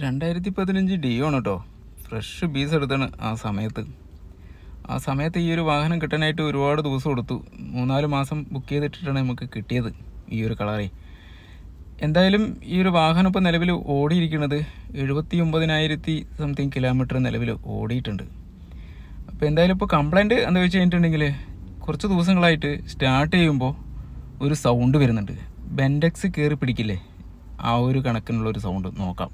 2015 deo ആണ് കേട്ടോ. Fresh piece എടുത്താണ് ആ സമയത്ത് ഈ ഒരു വാഹനം കിട്ടാനായിട്ട് ഒരുപാട് ദിവസം എടുത്തു. 3-4 മാസം ബുക്ക് ചെയ്തിട്ടിട്ടാണ് നമുക്ക് കിട്ടിയത് ഈ ഒരു കളറേ. എന്തായാലും ഈ ഒരു വാഹനം ഇപ്പോൾ നിലവിൽ ഓടിയിരിക്കുന്നത് 79,000 സംതിങ് കിലോമീറ്റർ നിലവിൽ ഓടിയിട്ടുണ്ട്. അപ്പോൾ എന്തായാലും ഇപ്പോൾ കംപ്ലൈൻറ്റ് എന്താ വെച്ച് കഴിഞ്ഞിട്ടുണ്ടെങ്കിൽ കുറച്ച് ദിവസങ്ങളായിട്ട് സ്റ്റാർട്ട് ചെയ്യുമ്പോൾ ഒരു സൗണ്ട് വരുന്നുണ്ട്. ബെൻഡെക്സ് കയറി പിടിക്കില്ലേ, ആ ഒരു കണക്കിനുള്ളൊരു സൗണ്ട് നോക്കാം.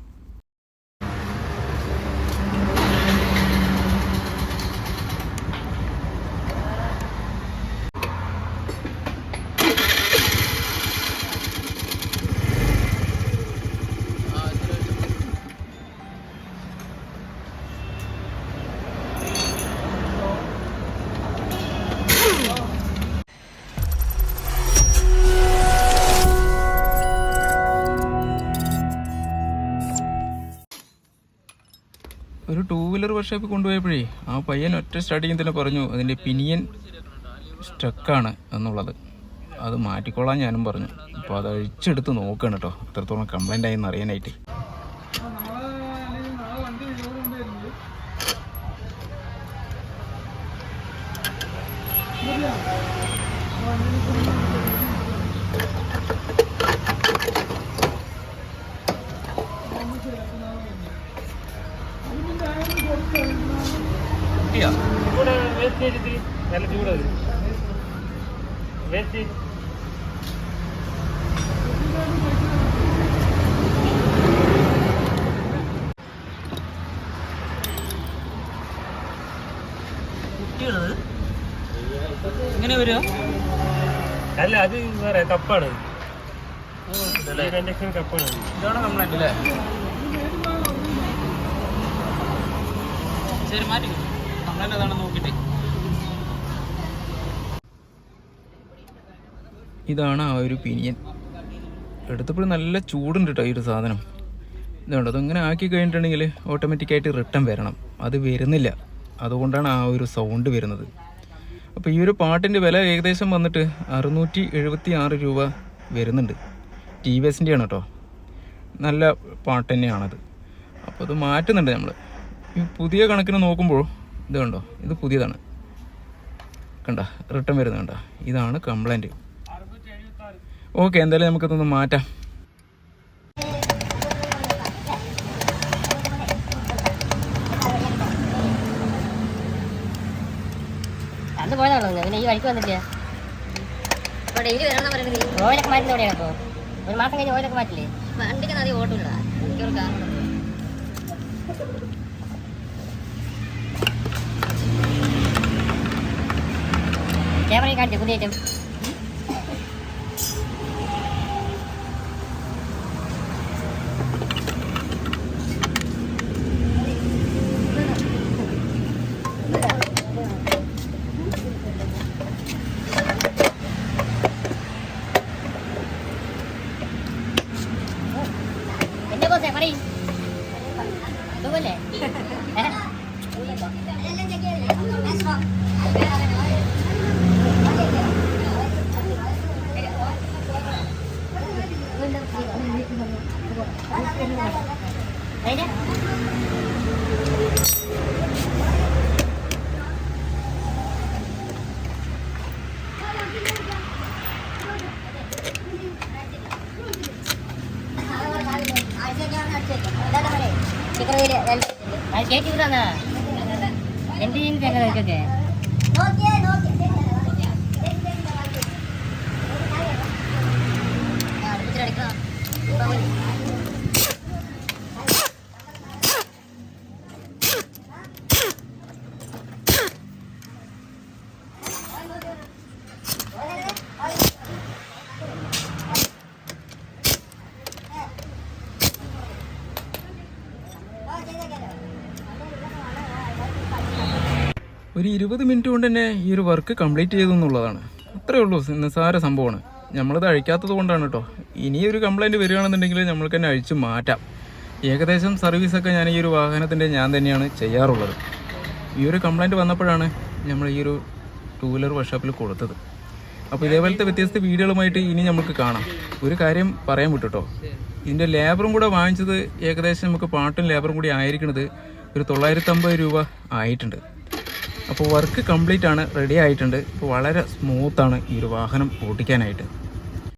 ഒരു 2 വീലർ വർക്ക്ഷോപ്പിൽ കൊണ്ടുപോയപ്പോഴേ ആ പയ്യൻ ഒറ്റ സ്റ്റാർട്ടിങ്ങിൽ തന്നെ പറഞ്ഞു അതിൻ്റെ പിനിയൻ സ്റ്റക്കാണ് എന്നുള്ളത്. അത് മാറ്റിക്കോളാൻ ഞാനും പറഞ്ഞു. അപ്പോൾ അത് അഴിച്ചെടുത്ത് നോക്കുകയാണ് കേട്ടോ, എത്രത്തോളം കംപ്ലൈൻ്റ് ആയെന്ന് അറിയാനായിട്ട്. ഇങ്ങനെ വരിക അല്ല, അത് വേറെ കപ്പാണ്. കപ്പാണ്. ഇതാണ് കംപ്ലൈന്റ് അല്ലേ? ശരി, മാറ്റി കംപ്ലൈന്റ് അതാണെന്ന് നോക്കിയിട്ട്. ഇതാണ് ആ ഒരു പിനിയൻ. എടുത്തപ്പോൾ നല്ല ചൂടുണ്ട് കേട്ടോ ഈ ഒരു സാധനം. ഇതുകൊണ്ട് അതിങ്ങനെ ആക്കി കഴിഞ്ഞിട്ടുണ്ടെങ്കിൽ ഓട്ടോമാറ്റിക്കായിട്ട് റിട്ടേൺ വരണം. അത് വരുന്നില്ല, അതുകൊണ്ടാണ് ആ ഒരു സൗണ്ട് വരുന്നത്. അപ്പോൾ ഈ ഒരു പാട്ടിൻ്റെ വില ഏകദേശം വന്നിട്ട് 676 രൂപ വരുന്നുണ്ട്. TVSൻ്റെ ആണ് കേട്ടോ, നല്ല പാട്ട് തന്നെയാണത്. അപ്പോൾ അത് മാറ്റുന്നുണ്ട് നമ്മൾ. ഈ പുതിയ കണക്കിന് നോക്കുമ്പോൾ ഇത് കണ്ടോ, ഇത് പുതിയതാണ് കണ്ട, റിട്ടേൺ വരുന്നത് കണ്ട. ഇതാണ് കംപ്ലൈൻറ്റ്. ഓക്കെ, എന്തായാലും നമുക്കതൊന്ന് മാറ്റാം. അന്ന് പോയതാണോ പിന്നെ ഈ വഴിക്ക് വന്നില്ല? ഓയിലൊക്കെ മാറ്റുന്ന എവിടെയാണ്? അപ്പോൾ ഒരു മാസം കഴിഞ്ഞ് ഓയിലൊക്കെ മാറ്റില്ലേ? വണ്ടിക്ക് അധികം ഓട്ടില്ല. എനിക്കൊരു കാരണം ക്യാമറയിൽ കാണിച്ചു പുതിയ item. Boleh? Jadi mana? Nanti ini jangan kerja. ഒരു 20 മിനിറ്റ് കൊണ്ട് തന്നെ ഈ ഒരു വർക്ക് കംപ്ലീറ്റ് ചെയ്തു എന്നുള്ളതാണ്. അത്രയേ ഉള്ളൂ, നിസ്സാര സംഭവമാണ്. നമ്മളത് അഴിക്കാത്തത് കൊണ്ടാണ് കേട്ടോ. ഇനിയൊരു കംപ്ലൈൻറ്റ് വരികയാണെന്നുണ്ടെങ്കിൽ നമ്മൾക്ക് തന്നെ അഴിച്ച് മാറ്റാം. ഏകദേശം സർവീസൊക്കെ ഞാൻ ഈ ഒരു വാഹനത്തിൻ്റെ ഞാൻ തന്നെയാണ് ചെയ്യാറുള്ളത്. ഈ ഒരു കംപ്ലൈൻറ്റ് വന്നപ്പോഴാണ് നമ്മൾ ഈ ഒരു 2 വീലർ വർക്ക്ഷോപ്പിൽ കൊടുത്തത്. അപ്പോൾ ഇതേപോലത്തെ വ്യത്യസ്ത വീഡിയോകളുമായിട്ട് ഇനി നമുക്ക് കാണാം. ഒരു കാര്യം പറയാൻ വിട്ടു കേട്ടോ, ഇതിൻ്റെ ലേബറും കൂടെ വാങ്ങിച്ചത് ഏകദേശം നമുക്ക് പാട്ടും ലേബറും കൂടി ആയിരിക്കുന്നത് ഒരു 950 രൂപ ആയിട്ടുണ്ട്. അപ്പോൾ വർക്ക് കംപ്ലീറ്റ് ആണ്, റെഡി ആയിട്ടുണ്ട്. ഇപ്പോൾ വളരെ സ്മൂത്താണ് ഈ ഒരു വാഹനം ഓടിക്കാനായിട്ട്.